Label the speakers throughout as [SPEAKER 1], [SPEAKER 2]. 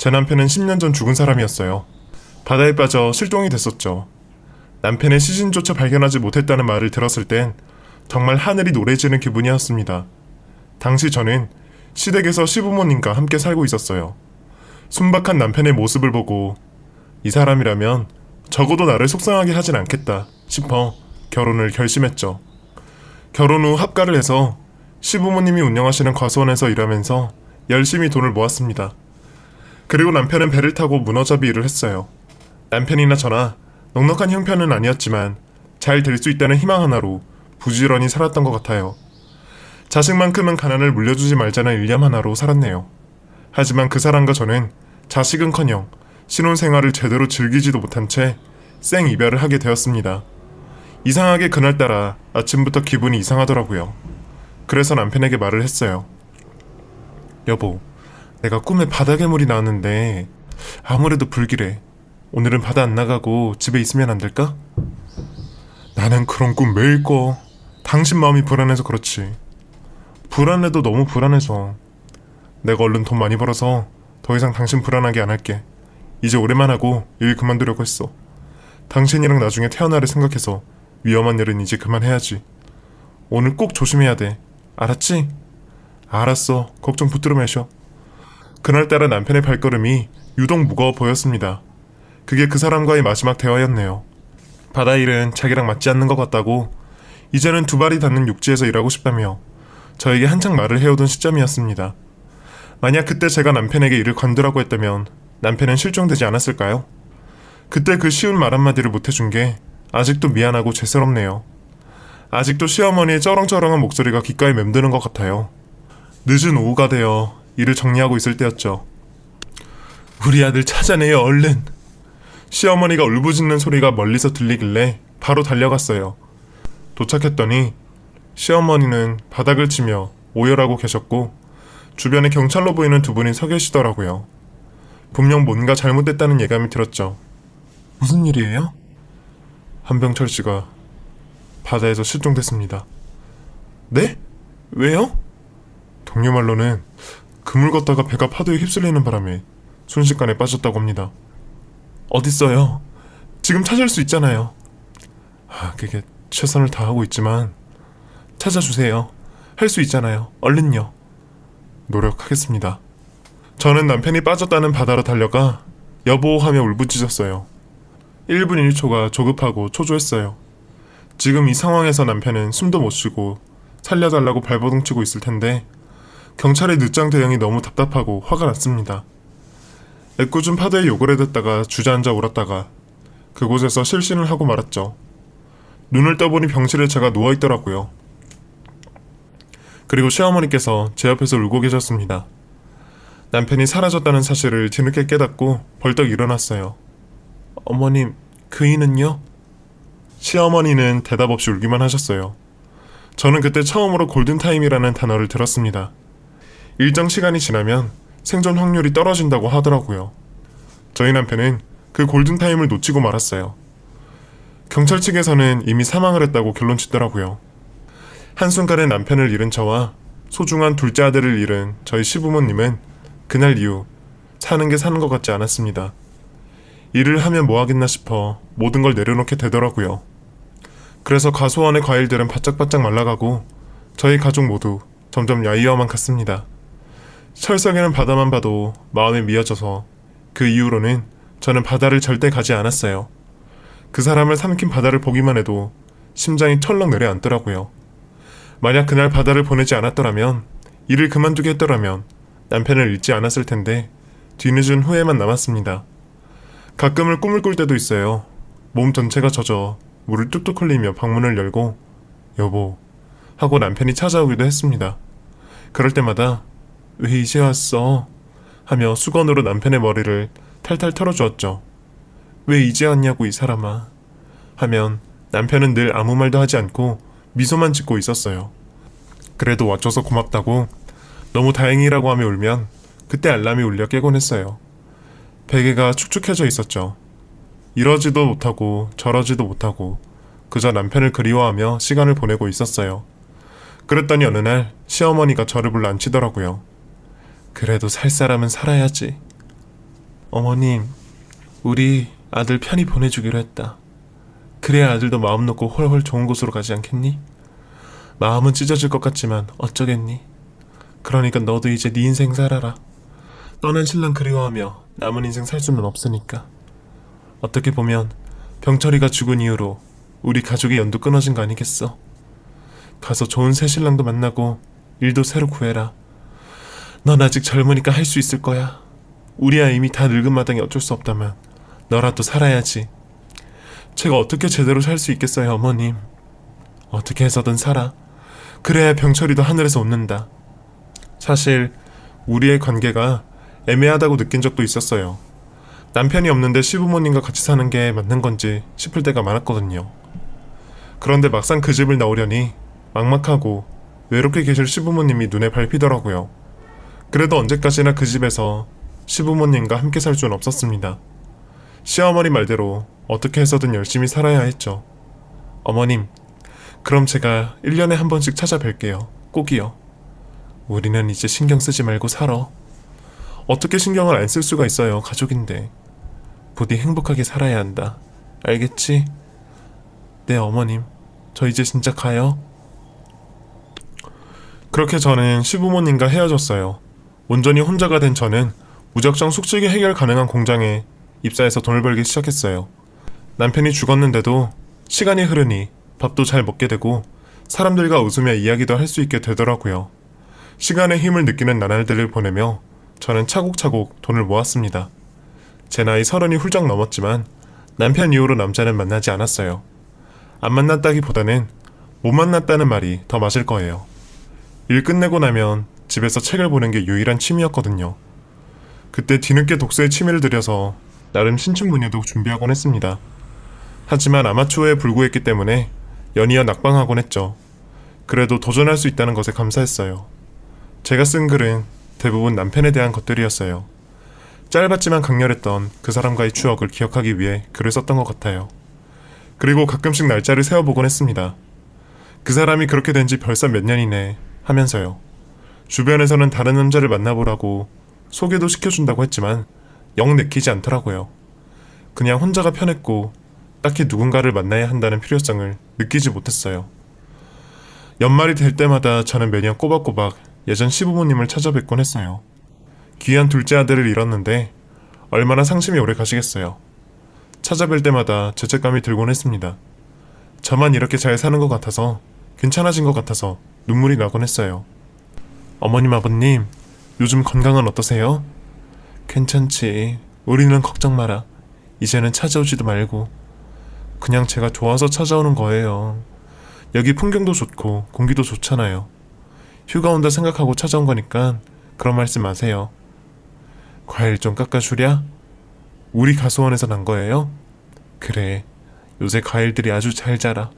[SPEAKER 1] 제 남편은 10년 전 죽은 사람이었어요. 바다에 빠져 실종이 됐었죠. 남편의 시신조차 발견하지 못했다는 말을 들었을 땐 정말 하늘이 노래지는 기분이었습니다. 당시 저는 시댁에서 시부모님과 함께 살고 있었어요. 순박한 남편의 모습을 보고 이 사람이라면 적어도 나를 속상하게 하진 않겠다 싶어 결혼을 결심했죠. 결혼 후 합가를 해서 시부모님이 운영하시는 과수원에서 일하면서 열심히 돈을 모았습니다. 그리고 남편은 배를 타고 문어잡이 일을 했어요. 남편이나 저나 넉넉한 형편은 아니었지만 잘 될 수 있다는 희망 하나로 부지런히 살았던 것 같아요. 자식만큼은 가난을 물려주지 말자는 일념 하나로 살았네요. 하지만 그 사람과 저는 자식은커녕 신혼생활을 제대로 즐기지도 못한 채 생이별을 하게 되었습니다. 이상하게 그날따라 아침부터 기분이 이상하더라고요. 그래서 남편에게 말을 했어요. 여보, 내가 꿈에 바다괴물이 나왔는데 아무래도 불길해. 오늘은 바다 안 나가고 집에 있으면 안 될까? 나는 그런 꿈 매일 꿔. 당신 마음이 불안해서 그렇지. 불안해도 너무 불안해서. 내가 얼른 돈 많이 벌어서 더 이상 당신 불안하게 안 할게. 이제 오래만 하고 일 그만두려고 했어. 당신이랑 나중에 태어나를 생각해서 위험한 일은 이제 그만해야지. 오늘 꼭 조심해야 돼. 알았지? 알았어. 걱정 붙들어 마셔. 그날따라 남편의 발걸음이 유독 무거워 보였습니다. 그게 그 사람과의 마지막 대화였네요. 바다 일은 자기랑 맞지 않는 것 같다고, 이제는 두 발이 닿는 육지에서 일하고 싶다며 저에게 한창 말을 해오던 시점이었습니다. 만약 그때 제가 남편에게 일을 관두라고 했다면 남편은 실종되지 않았을까요? 그때 그 쉬운 말 한마디를 못해준 게 아직도 미안하고 죄스럽네요. 아직도 시어머니의 쩌렁쩌렁한 목소리가 귓가에 맴드는 것 같아요. 늦은 오후가 되어 일을 정리하고 있을 때였죠. 우리 아들 찾아내요, 얼른. 시어머니가 울부짖는 소리가 멀리서 들리길래 바로 달려갔어요. 도착했더니 시어머니는 바닥을 치며 오열하고 계셨고 주변에 경찰로 보이는 두 분이 서 계시더라고요. 분명 뭔가 잘못됐다는 예감이 들었죠. 무슨 일이에요? 한병철 씨가 바다에서 실종됐습니다. 네? 왜요? 동료 말로는 그물 걷다가 배가 파도에 휩쓸리는 바람에 순식간에 빠졌다고 합니다. 어딨어요? 지금 찾을 수 있잖아요. 그게 최선을 다하고 있지만 찾아주세요. 할 수 있잖아요. 얼른요. 노력하겠습니다. 저는 남편이 빠졌다는 바다로 달려가 여보 하며 울부짖었어요. 1분 1초가 조급하고 초조했어요. 지금 이 상황에서 남편은 숨도 못 쉬고 살려달라고 발버둥치고 있을 텐데 경찰의 늦장 대응이 너무 답답하고 화가 났습니다. 애꿎은 파도에 요그레댔다가 주저앉아 울었다가 그곳에서 실신을 하고 말았죠. 눈을 떠보니 병실에 제가 누워있더라고요. 그리고 시어머니께서 제 옆에서 울고 계셨습니다. 남편이 사라졌다는 사실을 뒤늦게 깨닫고 벌떡 일어났어요. 어머님, 그이는요? 시어머니는 대답 없이 울기만 하셨어요. 저는 그때 처음으로 골든타임이라는 단어를 들었습니다. 일정 시간이 지나면 생존 확률이 떨어진다고 하더라고요. 저희 남편은 그 골든타임을 놓치고 말았어요. 경찰 측에서는 이미 사망을 했다고 결론 짓더라고요. 한순간에 남편을 잃은 저와 소중한 둘째 아들을 잃은 저희 시부모님은 그날 이후 사는 게 사는 것 같지 않았습니다. 일을 하면 뭐 하겠나 싶어 모든 걸 내려놓게 되더라고요. 그래서 과수원의 과일들은 바짝바짝 말라가고 저희 가족 모두 점점 야위어만 갔습니다. 철석에는 바다만 봐도 마음이 미어져서 그 이후로는 저는 바다를 절대 가지 않았어요. 그 사람을 삼킨 바다를 보기만 해도 심장이 철렁 내려앉더라고요. 만약 그날 바다를 보내지 않았더라면, 일을 그만두게 했더라면 남편을 잃지 않았을 텐데 뒤늦은 후회만 남았습니다. 가끔은 꿈을 꿀 때도 있어요. 몸 전체가 젖어 물을 뚝뚝 흘리며 방문을 열고 여보 하고 남편이 찾아오기도 했습니다. 그럴 때마다 왜 이제 왔어? 하며 수건으로 남편의 머리를 탈탈 털어주었죠. 왜 이제 왔냐고 이 사람아 하면 남편은 늘 아무 말도 하지 않고 미소만 짓고 있었어요. 그래도 와줘서 고맙다고 너무 다행이라고 하며 울면 그때 알람이 울려 깨곤 했어요. 베개가 축축해져 있었죠. 이러지도 못하고 저러지도 못하고 그저 남편을 그리워하며 시간을 보내고 있었어요. 그랬더니 어느 날 시어머니가 저를 불러 앉히더라고요. 그래도 살 사람은 살아야지. 어머님, 우리 아들 편히 보내주기로 했다. 그래야 아들도 마음 놓고 훨훨 좋은 곳으로 가지 않겠니? 마음은 찢어질 것 같지만 어쩌겠니? 그러니까 너도 이제 네 인생 살아라. 떠난 신랑 그리워하며 남은 인생 살 수는 없으니까. 어떻게 보면 병철이가 죽은 이후로 우리 가족의 연도 끊어진 거 아니겠어? 가서 좋은 새 신랑도 만나고 일도 새로 구해라. 넌 아직 젊으니까 할 수 있을 거야. 우리야 이미 다 늙은 마당에 어쩔 수 없다면 너라도 살아야지. 제가 어떻게 제대로 살 수 있겠어요, 어머님. 어떻게 해서든 살아. 그래야 병철이도 하늘에서 웃는다. 사실 우리의 관계가 애매하다고 느낀 적도 있었어요. 남편이 없는데 시부모님과 같이 사는 게 맞는 건지 싶을 때가 많았거든요. 그런데 막상 그 집을 나오려니 막막하고 외롭게 계실 시부모님이 눈에 밟히더라고요. 그래도 언제까지나 그 집에서 시부모님과 함께 살 수는 없었습니다. 시어머니 말대로 어떻게 해서든 열심히 살아야 했죠. 어머님, 그럼 제가 1년에 한 번씩 찾아뵐게요. 꼭이요. 우리는 이제 신경 쓰지 말고 살아. 어떻게 신경을 안 쓸 수가 있어요, 가족인데. 부디 행복하게 살아야 한다. 알겠지? 네, 어머님. 저 이제 진짜 가요. 그렇게 저는 시부모님과 헤어졌어요. 온전히 혼자가 된 저는 무작정 숙직이 해결 가능한 공장에 입사해서 돈을 벌기 시작했어요. 남편이 죽었는데도 시간이 흐르니 밥도 잘 먹게 되고 사람들과 웃으며 이야기도 할 수 있게 되더라고요. 시간의 힘을 느끼는 나날들을 보내며 저는 차곡차곡 돈을 모았습니다. 제 나이 30이 훌쩍 넘었지만 남편 이후로 남자는 만나지 않았어요. 안 만났다기보다는 못 만났다는 말이 더 맞을 거예요. 일 끝내고 나면 집에서 책을 보는 게 유일한 취미였거든요. 그때 뒤늦게 독서에 취미를 들여서 나름 신춘문예도 준비하곤 했습니다. 하지만 아마추어에 불구했기 때문에 연이어 낙방하곤 했죠. 그래도 도전할 수 있다는 것에 감사했어요. 제가 쓴 글은 대부분 남편에 대한 것들이었어요. 짧았지만 강렬했던 그 사람과의 추억을 기억하기 위해 글을 썼던 것 같아요. 그리고 가끔씩 날짜를 세어보곤 했습니다. 그 사람이 그렇게 된 지 벌써 몇 년이네 하면서요. 주변에서는 다른 남자를 만나보라고 소개도 시켜준다고 했지만 영 내키지 않더라고요. 그냥 혼자가 편했고 딱히 누군가를 만나야 한다는 필요성을 느끼지 못했어요. 연말이 될 때마다 저는 매년 꼬박꼬박 예전 시부모님을 찾아뵙곤 했어요. 귀한 둘째 아들을 잃었는데 얼마나 상심이 오래 가시겠어요. 찾아뵐 때마다 죄책감이 들곤 했습니다. 저만 이렇게 잘 사는 것 같아서, 괜찮아진 것 같아서 눈물이 나곤 했어요. 어머님, 아버님, 요즘 건강은 어떠세요? 괜찮지. 우리는 걱정 마라. 이제는 찾아오지도 말고. 그냥 제가 좋아서 찾아오는 거예요. 여기 풍경도 좋고 공기도 좋잖아요. 휴가 온다 생각하고 찾아온 거니까 그런 말씀 마세요. 과일 좀 깎아주랴? 우리 가수원에서 난 거예요? 그래, 요새 과일들이 아주 잘 자라.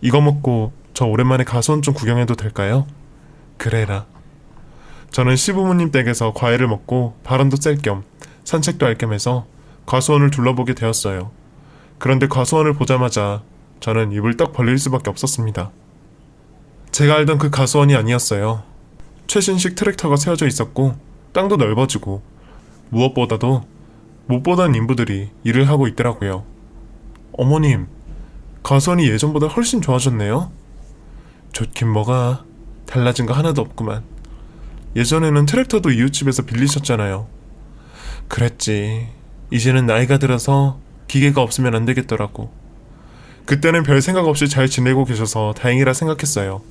[SPEAKER 1] 이거 먹고 저 오랜만에 가수원 좀 구경해도 될까요? 그래라. 저는 시부모님 댁에서 과일을 먹고 바람도 쐴 겸 산책도 할 겸 해서 과수원을 둘러보게 되었어요. 그런데 과수원을 보자마자 저는 입을 딱 벌릴 수밖에 없었습니다. 제가 알던 그 가수원이 아니었어요. 최신식 트랙터가 세워져 있었고 땅도 넓어지고 무엇보다도 못 보던 인부들이 일을 하고 있더라고요. 어머님, 가수원이 예전보다 훨씬 좋아졌네요. 좋긴 뭐가, 달라진 거 하나도 없구만. 예전에는 트랙터도 이웃집에서 빌리셨잖아요. 그랬지. 이제는 나이가 들어서 기계가 없으면 안 되겠더라고. 그때는 별 생각 없이 잘 지내고 계셔서 다행이라 생각했어요.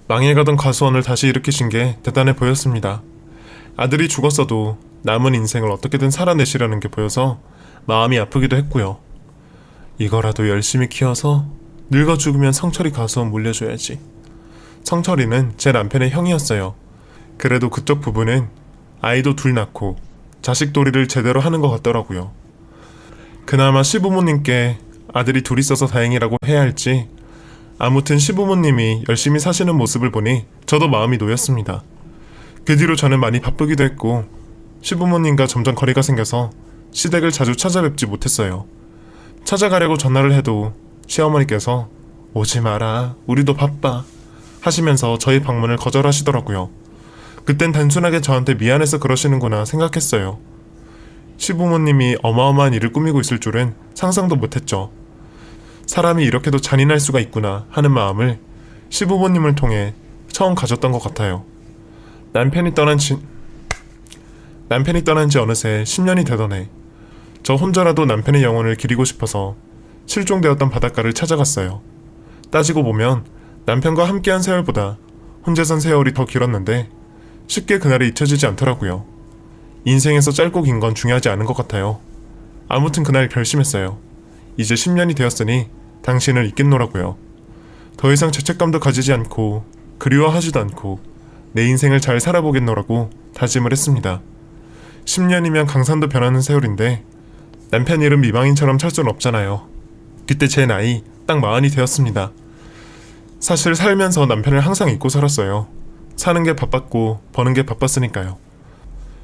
[SPEAKER 1] 망해가던 가수원을 다시 일으키신 게 대단해 보였습니다. 아들이 죽었어도 남은 인생을 어떻게든 살아내시려는 게 보여서 마음이 아프기도 했고요. 이거라도 열심히 키워서 늙어 죽으면 성철이 가수원 물려줘야지. 성철이는 제 남편의 형이었어요. 그래도 그쪽 부부는 아이도 둘 낳고 자식돌이를 제대로 하는 것 같더라고요. 그나마 시부모님께 아들이 둘 있어서 다행이라고 해야 할지, 아무튼 시부모님이 열심히 사시는 모습을 보니 저도 마음이 놓였습니다. 그 뒤로 저는 많이 바쁘기도 했고 시부모님과 점점 거리가 생겨서 시댁을 자주 찾아뵙지 못했어요. 찾아가려고 전화를 해도 시어머니께서 오지 마라, 우리도 바빠 하시면서 저희 방문을 거절하시더라고요. 그땐 단순하게 저한테 미안해서 그러시는구나 생각했어요. 시부모님이 어마어마한 일을 꾸미고 있을 줄은 상상도 못했죠. 사람이 이렇게도 잔인할 수가 있구나 하는 마음을 시부모님을 통해 처음 가졌던 것 같아요. 남편이 떠난 지 어느새 10년이 되던 해, 저 혼자라도 남편의 영혼을 기리고 싶어서 실종되었던 바닷가를 찾아갔어요. 따지고 보면 남편과 함께한 세월보다 혼자 산 세월이 더 길었는데 쉽게 그날이 잊혀지지 않더라고요. 인생에서 짧고 긴 건 중요하지 않은 것 같아요. 아무튼 그날 결심했어요. 이제 10년이 되었으니 당신을 잊겠노라고요. 더 이상 죄책감도 가지지 않고 그리워하지도 않고 내 인생을 잘 살아보겠노라고 다짐을 했습니다. 10년이면 강산도 변하는 세월인데 남편 이름 미망인처럼 찰 수는 없잖아요. 그때 제 나이 딱 40이 되었습니다. 사실 살면서 남편을 항상 잊고 살았어요. 사는 게 바빴고 버는 게 바빴으니까요.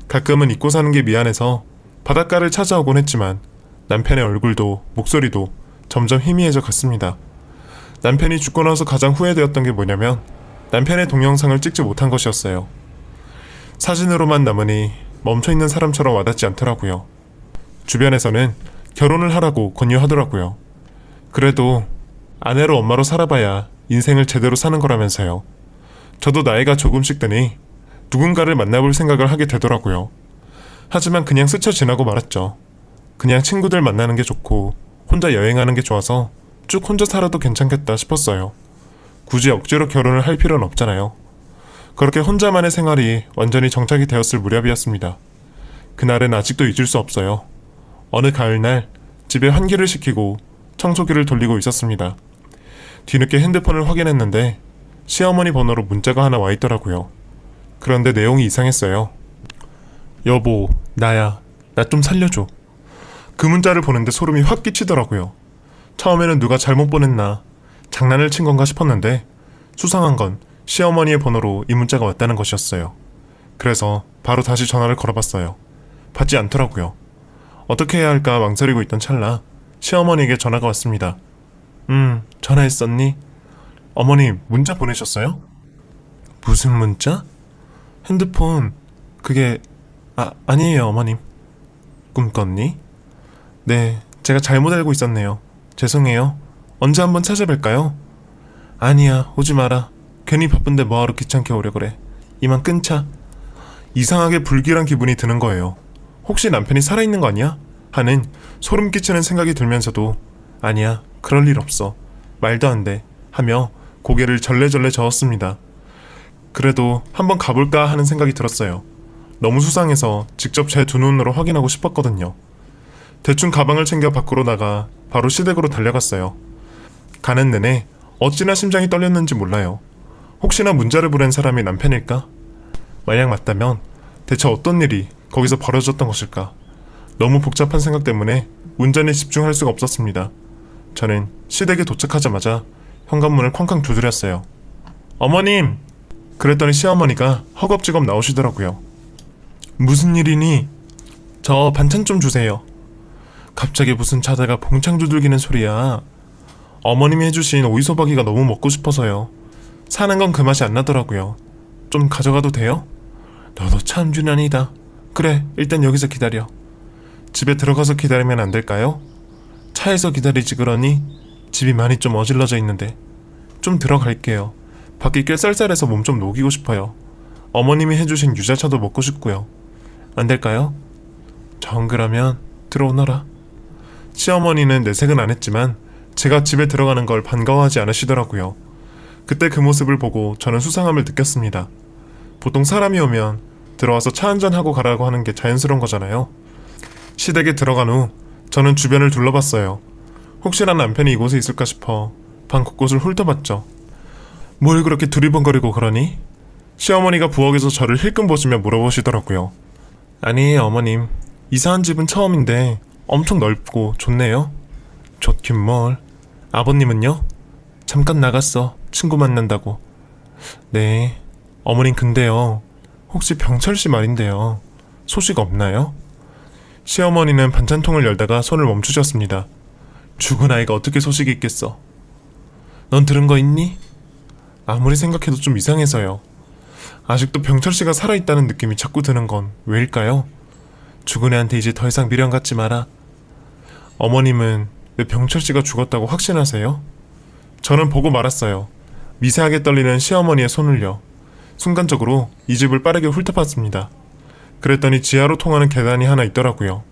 [SPEAKER 1] 가끔은 잊고 사는 게 미안해서 바닷가를 찾아오곤 했지만 남편의 얼굴도 목소리도 점점 희미해져 갔습니다. 남편이 죽고 나서 가장 후회되었던 게 뭐냐면 남편의 동영상을 찍지 못한 것이었어요. 사진으로만 남으니 멈춰있는 사람처럼 와닿지 않더라고요. 주변에서는 결혼을 하라고 권유하더라고요. 그래도 아내로 엄마로 살아봐야 인생을 제대로 사는 거라면서요. 저도 나이가 조금씩 드니 누군가를 만나볼 생각을 하게 되더라고요. 하지만 그냥 스쳐 지나고 말았죠. 그냥 친구들 만나는 게 좋고 혼자 여행하는 게 좋아서 쭉 혼자 살아도 괜찮겠다 싶었어요. 굳이 억지로 결혼을 할 필요는 없잖아요. 그렇게 혼자만의 생활이 완전히 정착이 되었을 무렵이었습니다. 그날은 아직도 잊을 수 없어요. 어느 가을날 집에 환기를 시키고 청소기를 돌리고 있었습니다. 뒤늦게 핸드폰을 확인했는데 시어머니 번호로 문자가 하나 와 있더라고요. 그런데 내용이 이상했어요. 여보, 나야. 나 좀 살려줘. 그 문자를 보는데 소름이 확 끼치더라고요. 처음에는 누가 잘못 보냈나, 장난을 친 건가 싶었는데 수상한 건 시어머니의 번호로 이 문자가 왔다는 것이었어요. 그래서 바로 다시 전화를 걸어봤어요. 받지 않더라고요. 어떻게 해야 할까 망설이고 있던 찰나 시어머니에게 전화가 왔습니다. 전화했었니? 어머니, 문자 보내셨어요? 무슨 문자? 핸드폰, 그게... 아니에요, 어머님. 꿈꿨니? 네, 제가 잘못 알고 있었네요. 죄송해요. 언제 한번 찾아뵐까요? 아니야, 오지 마라. 괜히 바쁜데 뭐하러 귀찮게 오려 그래. 이만 끊자. 이상하게 불길한 기분이 드는 거예요. 혹시 남편이 살아있는 거 아니야? 하는 소름 끼치는 생각이 들면서도 아니야, 그럴 일 없어. 말도 안 돼. 하며 고개를 절레절레 저었습니다. 그래도 한번 가볼까 하는 생각이 들었어요. 너무 수상해서 직접 제 두 눈으로 확인하고 싶었거든요. 대충 가방을 챙겨 밖으로 나가 바로 시댁으로 달려갔어요. 가는 내내 어찌나 심장이 떨렸는지 몰라요. 혹시나 문자를 보낸 사람이 남편일까? 만약 맞다면 대체 어떤 일이 거기서 벌어졌던 것일까? 너무 복잡한 생각 때문에 운전에 집중할 수가 없었습니다. 저는 시댁에 도착하자마자 현관문을 쾅쾅 두드렸어요. 어머님! 그랬더니 시어머니가 허겁지겁 나오시더라고요. 무슨 일이니? 저 반찬 좀 주세요. 갑자기 무슨 자다가 봉창 두들기는 소리야. 어머님이 해주신 오이소박이가 너무 먹고 싶어서요. 사는 건 그 맛이 안 나더라고요. 좀 가져가도 돼요? 너도 참 유난이다. 그래, 일단 여기서 기다려. 집에 들어가서 기다리면 안 될까요? 차에서 기다리지 그러니? 집이 많이 좀 어질러져 있는데. 좀 들어갈게요. 밖이 꽤 쌀쌀해서 몸 좀 녹이고 싶어요. 어머님이 해주신 유자차도 먹고 싶고요. 안 될까요? 정 그러면 들어오너라. 시어머니는 내색은 안 했지만 제가 집에 들어가는 걸 반가워하지 않으시더라고요. 그때 그 모습을 보고 저는 수상함을 느꼈습니다. 보통 사람이 오면 들어와서 차 한잔 하고 가라고 하는 게 자연스러운 거잖아요. 시댁에 들어간 후 저는 주변을 둘러봤어요. 혹시나 남편이 이곳에 있을까 싶어 방 곳곳을 훑어봤죠. 뭘 그렇게 두리번거리고 그러니? 시어머니가 부엌에서 저를 힐끔 보시며 물어보시더라고요. 아니, 어머님. 이사한 집은 처음인데 엄청 넓고 좋네요. 좋긴 뭘. 아버님은요? 잠깐 나갔어. 친구 만난다고. 네. 어머님 근데요. 혹시 병철씨 말인데요. 소식 없나요? 시어머니는 반찬통을 열다가 손을 멈추셨습니다. 죽은 아이가 어떻게 소식이 있겠어. 넌 들은 거 있니? 아무리 생각해도 좀 이상해서요. 아직도 병철씨가 살아있다는 느낌이 자꾸 드는 건 왜일까요? 죽은 애한테 이제 더 이상 미련 갖지 마라. 어머님은 왜 병철씨가 죽었다고 확신하세요? 저는 보고 말았어요. 미세하게 떨리는 시어머니의 손을요. 순간적으로 이 집을 빠르게 훑어봤습니다. 그랬더니 지하로 통하는 계단이 하나 있더라고요.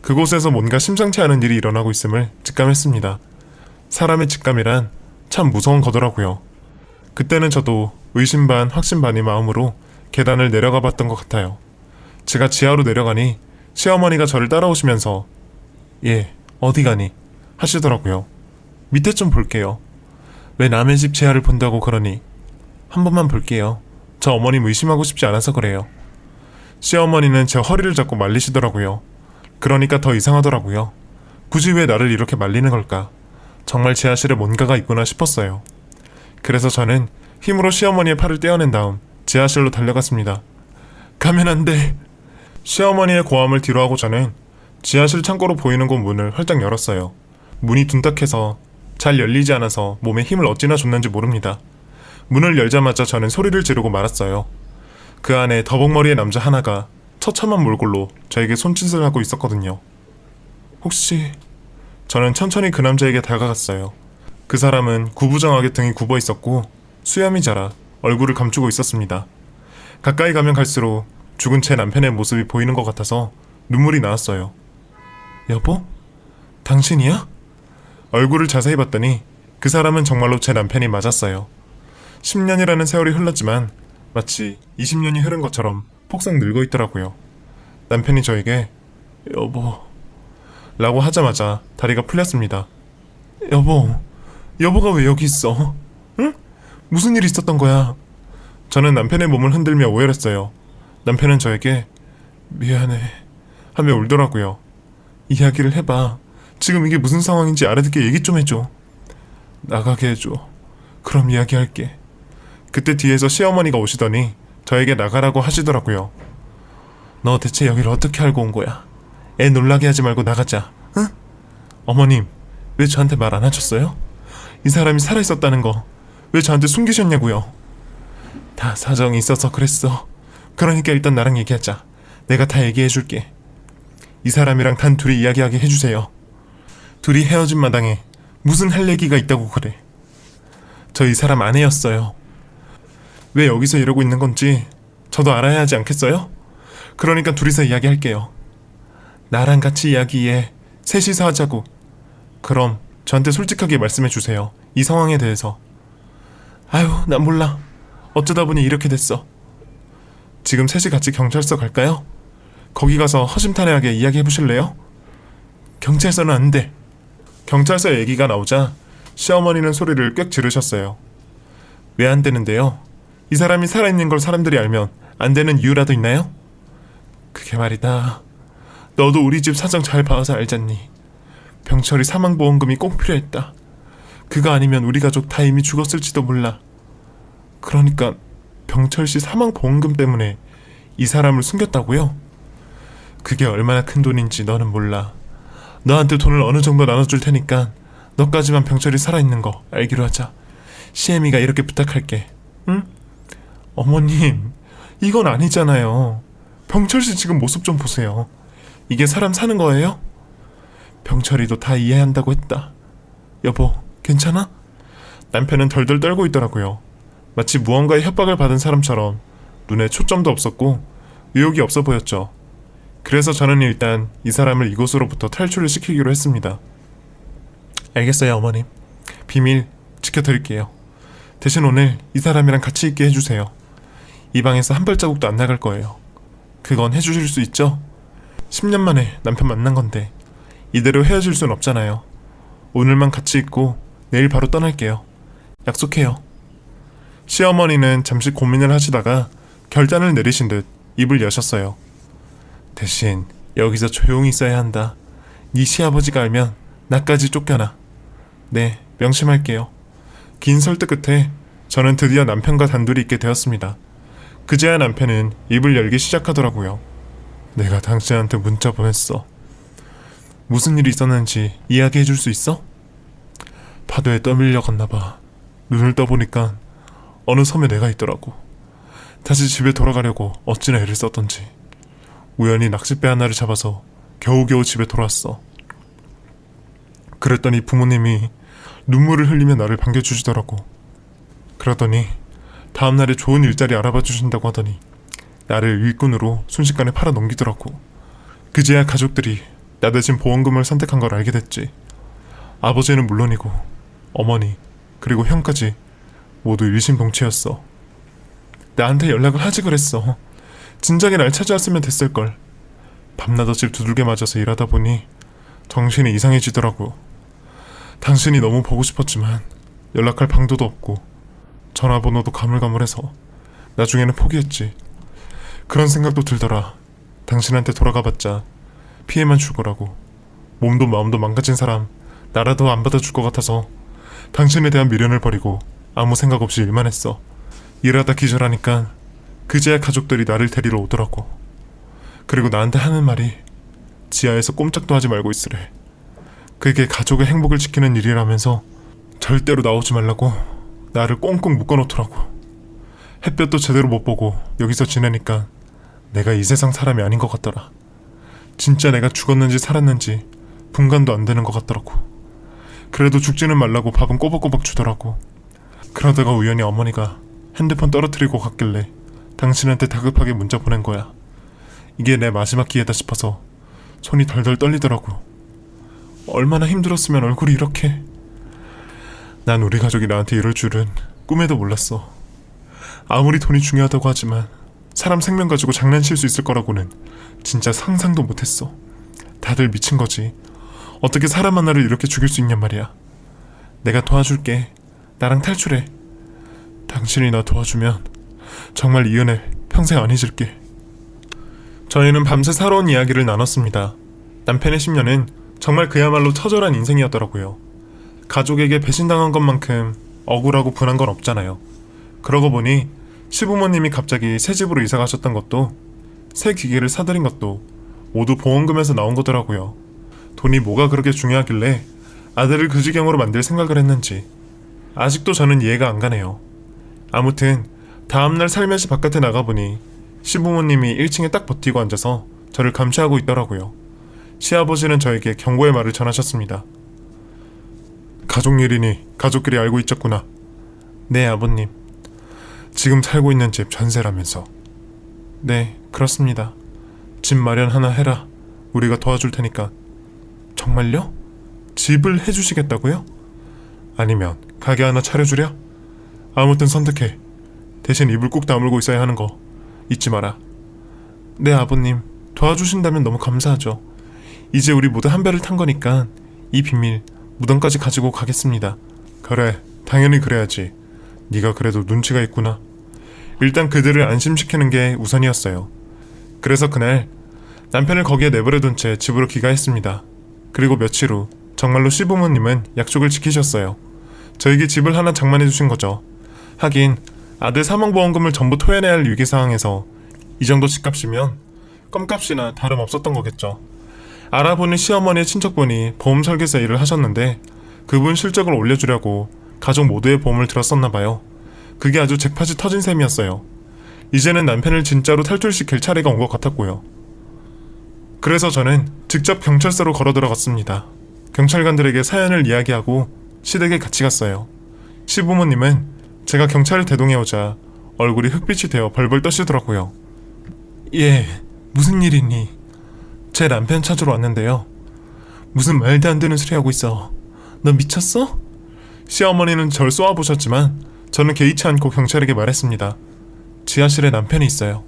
[SPEAKER 1] 그곳에서 뭔가 심상치 않은 일이 일어나고 있음을 직감했습니다. 사람의 직감이란 참 무서운 거더라고요. 그때는 저도 의심 반 확신 반의 마음으로 계단을 내려가 봤던 것 같아요. 제가 지하로 내려가니 시어머니가 저를 따라오시면서 예, 어디 가니? 하시더라고요. 밑에 좀 볼게요. 왜 남의 집 지하를 본다고 그러니? 한 번만 볼게요. 저 어머님 의심하고 싶지 않아서 그래요. 시어머니는 제 허리를 잡고 말리시더라고요. 그러니까 더 이상하더라고요. 굳이 왜 나를 이렇게 말리는 걸까? 정말 지하실에 뭔가가 있구나 싶었어요. 그래서 저는 힘으로 시어머니의 팔을 떼어낸 다음 지하실로 달려갔습니다. 가면 안 돼. 시어머니의 고함을 뒤로하고 저는 지하실 창고로 보이는 곳 문을 활짝 열었어요. 문이 둔탁해서 잘 열리지 않아서 몸에 힘을 어찌나 줬는지 모릅니다. 문을 열자마자 저는 소리를 지르고 말았어요. 그 안에 더벅머리의 남자 하나가 처참한 몰골로 저에게 손짓을 하고 있었거든요. 혹시... 저는 천천히 그 남자에게 다가갔어요. 그 사람은 구부정하게 등이 굽어 있었고 수염이 자라 얼굴을 감추고 있었습니다. 가까이 가면 갈수록 죽은 제 남편의 모습이 보이는 것 같아서 눈물이 나왔어요. 여보? 당신이야? 얼굴을 자세히 봤더니 그 사람은 정말로 제 남편이 맞았어요. 10년이라는 세월이 흘렀지만 마치 20년이 흐른 것처럼 폭삭 늙어 있더라고요. 남편이 저에게 여보... 라고 하자마자 다리가 풀렸습니다. 여보가 왜 여기 있어? 응? 무슨 일이 있었던 거야? 저는 남편의 몸을 흔들며 오열했어요. 남편은 저에게 미안해 하며 울더라고요. 이야기를 해봐. 지금 이게 무슨 상황인지 알아듣게 얘기 좀 해줘. 나가게 해줘. 그럼 이야기할게. 그때 뒤에서 시어머니가 오시더니 저에게 나가라고 하시더라고요. 너 대체 여기를 어떻게 알고 온 거야? 애 놀라게 하지 말고 나가자. 응? 어머님, 왜 저한테 말 안 하셨어요? 이 사람이 살아있었다는 거 왜 저한테 숨기셨냐고요? 다 사정이 있어서 그랬어. 그러니까 일단 나랑 얘기하자. 내가 다 얘기해줄게. 이 사람이랑 단 둘이 이야기하게 해주세요. 둘이 헤어진 마당에 무슨 할 얘기가 있다고 그래. 저 이 사람 아내였어요. 왜 여기서 이러고 있는 건지 저도 알아야 하지 않겠어요? 그러니까 둘이서 이야기할게요. 나랑 같이 이야기해. 셋이서 하자고. 그럼 저한테 솔직하게 말씀해주세요. 이 상황에 대해서. 아유, 난 몰라. 어쩌다 보니 이렇게 됐어. 지금 셋이 같이 경찰서 갈까요? 거기 가서 허심탄회하게 이야기해보실래요? 경찰서는 안 돼. 경찰서 얘기가 나오자 시어머니는 소리를 꽥 지르셨어요. 왜 안 되는데요? 이 사람이 살아있는 걸 사람들이 알면 안 되는 이유라도 있나요? 그게 말이다. 너도 우리 집 사정 잘 봐서 알잖니. 병철이 사망보험금이 꼭 필요했다. 그거 아니면 우리 가족 다 이미 죽었을지도 몰라. 그러니까 병철씨 사망보험금 때문에 이 사람을 숨겼다고요? 그게 얼마나 큰 돈인지 너는 몰라. 너한테 돈을 어느 정도 나눠줄 테니까 너까지만 병철이 살아있는 거 알기로 하자. 시애미가 이렇게 부탁할게. 응? 어머님, 이건 아니잖아요. 병철씨 지금 모습 좀 보세요. 이게 사람 사는 거예요? 병철이도 다 이해한다고 했다. 여보, 괜찮아? 남편은 덜덜 떨고 있더라고요. 마치 무언가의 협박을 받은 사람처럼 눈에 초점도 없었고 의욕이 없어 보였죠. 그래서 저는 일단 이 사람을 이곳으로부터 탈출을 시키기로 했습니다. 알겠어요, 어머님. 비밀 지켜드릴게요. 대신 오늘 이 사람이랑 같이 있게 해주세요. 이 방에서 한 발자국도 안 나갈 거예요. 그건 해주실 수 있죠? 10년 만에 남편 만난 건데 이대로 헤어질 순 없잖아요. 오늘만 같이 있고 내일 바로 떠날게요. 약속해요. 시어머니는 잠시 고민을 하시다가 결단을 내리신 듯 입을 여셨어요. 대신 여기서 조용히 있어야 한다. 네 시아버지가 알면 나까지 쫓겨나. 네, 명심할게요. 긴 설득 끝에 저는 드디어 남편과 단둘이 있게 되었습니다. 그제야 남편은 입을 열기 시작하더라고요. 내가 당신한테 문자 보냈어. 무슨 일이 있었는지 이야기해 줄 수 있어? 파도에 떠밀려 갔나봐. 눈을 떠보니까 어느 섬에 내가 있더라고. 다시 집에 돌아가려고 어찌나 애를 썼던지. 우연히 낚싯배 하나를 잡아서 겨우겨우 집에 돌아왔어. 그랬더니 부모님이 눈물을 흘리며 나를 반겨주시더라고. 그러더니 다음날에 좋은 일자리 알아봐 주신다고 하더니 나를 일꾼으로 순식간에 팔아 넘기더라고. 그제야 가족들이 나 대신 보험금을 선택한 걸 알게 됐지. 아버지는 물론이고 어머니 그리고 형까지 모두 일심동체였어. 나한테 연락을 하지 그랬어. 진작에 날 찾아왔으면 됐을걸. 밤낮 없이 두들겨 맞아서 일하다 보니 정신이 이상해지더라고. 당신이 너무 보고 싶었지만 연락할 방도도 없고 전화번호도 가물가물해서 나중에는 포기했지. 그런 생각도 들더라. 당신한테 돌아가봤자 피해만 줄 거라고. 몸도 마음도 망가진 사람 나라도 안 받아줄 것 같아서 당신에 대한 미련을 버리고 아무 생각 없이 일만 했어. 일하다 기절하니까 그제야 가족들이 나를 데리러 오더라고. 그리고 나한테 하는 말이 지하에서 꼼짝도 하지 말고 있으래. 그게 가족의 행복을 지키는 일이라면서 절대로 나오지 말라고 나를 꽁꽁 묶어놓더라고. 햇볕도 제대로 못 보고 여기서 지내니까 내가 이 세상 사람이 아닌 것 같더라. 진짜 내가 죽었는지 살았는지 분간도 안 되는 것 같더라고. 그래도 죽지는 말라고 밥은 꼬박꼬박 주더라고. 그러다가 우연히 어머니가 핸드폰 떨어뜨리고 갔길래 당신한테 다급하게 문자 보낸 거야. 이게 내 마지막 기회다 싶어서 손이 덜덜 떨리더라고. 얼마나 힘들었으면 얼굴이 이렇게. 난 우리 가족이 나한테 이럴 줄은 꿈에도 몰랐어. 아무리 돈이 중요하다고 하지만 사람 생명 가지고 장난칠 수 있을 거라고는 진짜 상상도 못했어. 다들 미친 거지. 어떻게 사람 하나를 이렇게 죽일 수 있냔 말이야. 내가 도와줄게. 나랑 탈출해. 당신이 나 도와주면 정말 이 은혜 평생 안 잊을게. 저희는 밤새 살아온 이야기를 나눴습니다. 남편의 10년은 정말 그야말로 처절한 인생이었더라고요. 가족에게 배신당한 것만큼 억울하고 분한 건 없잖아요. 그러고 보니 시부모님이 갑자기 새 집으로 이사 가셨던 것도 새 기계를 사들인 것도 모두 보험금에서 나온 거더라고요. 돈이 뭐가 그렇게 중요하길래 아들을 그 지경으로 만들 생각을 했는지 아직도 저는 이해가 안 가네요. 아무튼 다음날 살며시 바깥에 나가보니 시부모님이 1층에 딱 버티고 앉아서 저를 감시하고 있더라고요. 시아버지는 저에게 경고의 말을 전하셨습니다. 가족 일이니 가족끼리 알고 있었구나. 네, 아버님. 지금 살고 있는 집 전세라면서. 네, 그렇습니다. 집 마련 하나 해라. 우리가 도와줄 테니까. 정말요? 집을 해주시겠다고요? 아니면 가게 하나 차려주랴? 아무튼 선택해. 대신 입을 꾹 다물고 있어야 하는 거 잊지 마라. 네, 아버님. 도와주신다면 너무 감사하죠. 이제 우리 모두 한 배를 탄 거니까 이 비밀 무덤까지 가지고 가겠습니다. 그래, 당연히 그래야지. 네가 그래도 눈치가 있구나. 일단 그들을 안심시키는 게 우선이었어요. 그래서 그날 남편을 거기에 내버려둔 채 집으로 귀가했습니다. 그리고 며칠 후 정말로 시부모님은 약속을 지키셨어요. 저에게 집을 하나 장만해 주신 거죠. 하긴 아들 사망보험금을 전부 토해내야 할 위기 상황에서 이 정도 집값이면 껌값이나 다름없었던 거겠죠. 알아보니 시어머니의 친척분이 보험 설계사 일을 하셨는데 그분 실적을 올려주려고 가족 모두의 보험을 들었었나봐요. 그게 아주 잭팟이 터진 셈이었어요. 이제는 남편을 진짜로 탈출시킬 차례가 온 것 같았고요. 그래서 저는 직접 경찰서로 걸어 들어갔습니다. 경찰관들에게 사연을 이야기하고 시댁에 같이 갔어요. 시부모님은 제가 경찰을 대동해오자 얼굴이 흑빛이 되어 벌벌 떠시더라고요. 예, 무슨 일이니? 제 남편 찾으러 왔는데요. 무슨 말도 안 되는 소리 하고 있어. 너 미쳤어? 시어머니는 절 쏘아보셨지만 저는 개의치 않고 경찰에게 말했습니다. 지하실에 남편이 있어요.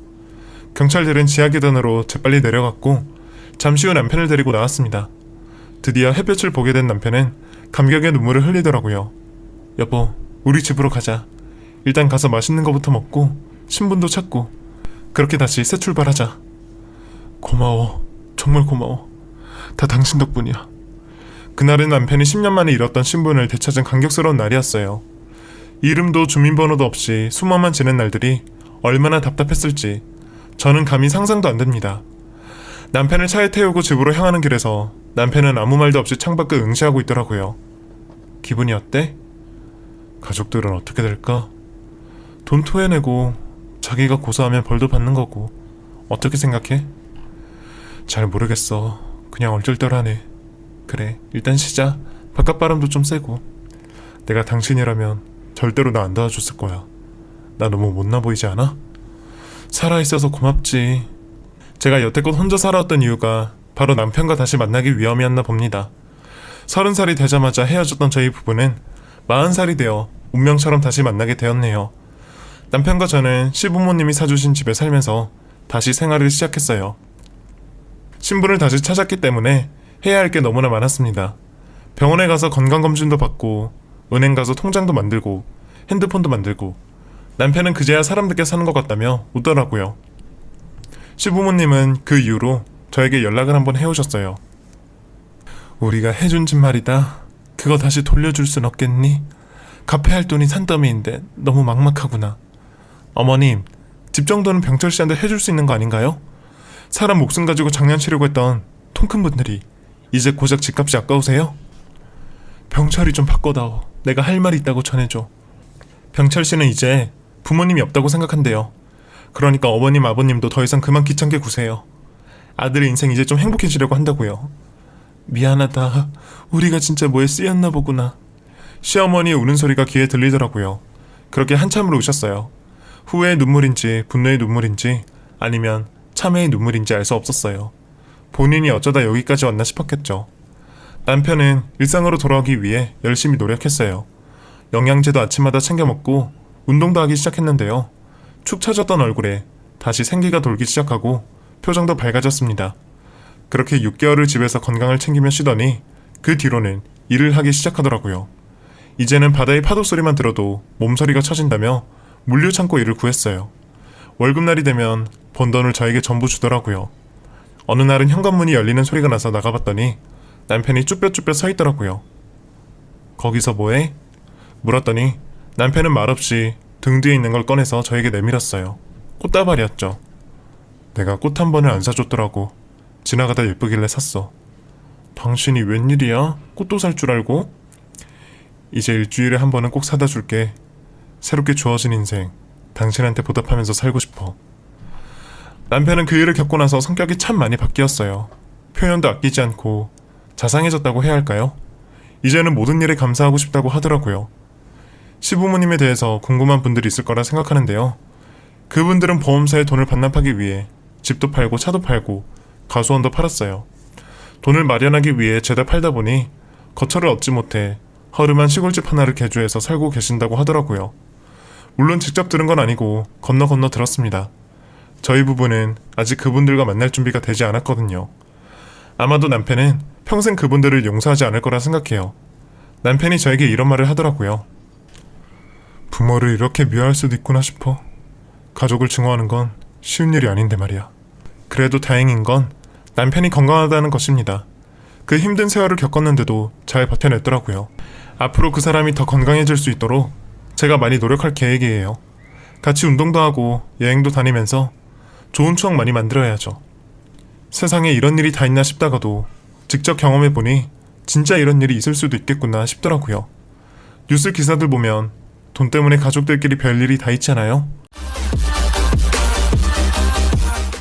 [SPEAKER 1] 경찰들은 지하 계단으로 재빨리 내려갔고 잠시 후 남편을 데리고 나왔습니다. 드디어 햇볕을 보게 된 남편은 감격의 눈물을 흘리더라고요. 여보, 우리 집으로 가자. 일단 가서 맛있는 거부터 먹고 신분도 찾고 그렇게 다시 새 출발하자. 고마워. 정말 고마워. 다 당신 덕분이야. 그날은 남편이 10년 만에 잃었던 신분을 되찾은 감격스러운 날이었어요. 이름도 주민번호도 없이 숨어만 지낸 날들이 얼마나 답답했을지 저는 감히 상상도 안 됩니다. 남편을 차에 태우고 집으로 향하는 길에서 남편은 아무 말도 없이 창밖을 응시하고 있더라고요. 기분이 어때? 가족들은 어떻게 될까? 돈 토해내고 자기가 고소하면 벌도 받는 거고 어떻게 생각해? 잘 모르겠어. 그냥 얼떨떨하네. 그래, 일단 쉬자. 바깥바람도 좀 쐬고. 내가 당신이라면 절대로 나 안 도와줬을 거야. 나 너무 못나 보이지 않아? 살아있어서 고맙지. 제가 여태껏 혼자 살아왔던 이유가 바로 남편과 다시 만나기 위함이었나 봅니다. 30살이 되자마자 헤어졌던 저희 부부는 40살이 되어 운명처럼 다시 만나게 되었네요. 남편과 저는 시부모님이 사주신 집에 살면서 다시 생활을 시작했어요. 신분을 다시 찾았기 때문에 해야 할 게 너무나 많았습니다. 병원에 가서 건강검진도 받고, 은행 가서 통장도 만들고, 핸드폰도 만들고. 남편은 그제야 사람답게 사는 것 같다며 웃더라고요. 시부모님은 그 이후로 저에게 연락을 한번 해오셨어요. 우리가 해준 집 말이다. 그거 다시 돌려줄 순 없겠니? 갚아야 할 돈이 산더미인데 너무 막막하구나. 어머님, 집 정도는 병철 씨한테 해줄 수 있는 거 아닌가요? 사람 목숨 가지고 장난치려고 했던 통 큰 분들이 이제 고작 집값이 아까우세요? 병철이 좀 바꿔다오. 내가 할 말이 있다고 전해줘. 병철 씨는 이제 부모님이 없다고 생각한대요. 그러니까 어머님 아버님도 더 이상 그만 귀찮게 구세요. 아들의 인생 이제 좀 행복해지려고 한다고요. 미안하다. 우리가 진짜 뭐에 쓰였나 보구나. 시어머니의 우는 소리가 귀에 들리더라고요. 그렇게 한참을 우셨어요. 후회의 눈물인지 분노의 눈물인지 아니면 참회의 눈물인지 알 수 없었어요. 본인이 어쩌다 여기까지 왔나 싶었겠죠. 남편은 일상으로 돌아오기 위해 열심히 노력했어요. 영양제도 아침마다 챙겨 먹고 운동도 하기 시작했는데요. 축 처졌던 얼굴에 다시 생기가 돌기 시작하고 표정도 밝아졌습니다. 그렇게 6개월을 집에서 건강을 챙기며 쉬더니 그 뒤로는 일을 하기 시작하더라고요. 이제는 바다의 파도 소리만 들어도 몸서리가 쳐진다며 물류 창고 일을 구했어요. 월급날이 되면 번 돈을 저에게 전부 주더라고요. 어느 날은 현관문이 열리는 소리가 나서 나가봤더니 남편이 쭈뼛쭈뼛 서 있더라고요. 거기서 뭐해? 물었더니 남편은 말없이 등 뒤에 있는 걸 꺼내서 저에게 내밀었어요. 꽃다발이었죠. 내가 꽃 한 번을 안 사줬더라고. 지나가다 예쁘길래 샀어. 당신이 웬일이야? 꽃도 살 줄 알고? 이제 일주일에 한 번은 꼭 사다 줄게. 새롭게 주어진 인생 당신한테 보답하면서 살고 싶어. 남편은 그 일을 겪고 나서 성격이 참 많이 바뀌었어요. 표현도 아끼지 않고 자상해졌다고 해야 할까요? 이제는 모든 일에 감사하고 싶다고 하더라고요. 시부모님에 대해서 궁금한 분들이 있을 거라 생각하는데요. 그분들은 보험사에 돈을 반납하기 위해 집도 팔고 차도 팔고 가수원도 팔았어요. 돈을 마련하기 위해 죄다 팔다 보니 거처를 얻지 못해 허름한 시골집 하나를 개조해서 살고 계신다고 하더라고요. 물론 직접 들은 건 아니고 건너 들었습니다. 저희 부부는 아직 그분들과 만날 준비가 되지 않았거든요. 아마도 남편은 평생 그분들을 용서하지 않을 거라 생각해요. 남편이 저에게 이런 말을 하더라고요. 부모를 이렇게 미워할 수도 있구나 싶어. 가족을 증오하는 건 쉬운 일이 아닌데 말이야. 그래도 다행인 건 남편이 건강하다는 것입니다. 그 힘든 세월을 겪었는데도 잘 버텨냈더라고요. 앞으로 그 사람이 더 건강해질 수 있도록 제가 많이 노력할 계획이에요. 같이 운동도 하고 여행도 다니면서 좋은 추억 많이 만들어야죠. 세상에 이런 일이 다 있나 싶다가도 직접 경험해보니 진짜 이런 일이 있을 수도 있겠구나 싶더라고요. 뉴스 기사들 보면 돈 때문에 가족들끼리 별일이 다 있잖아요.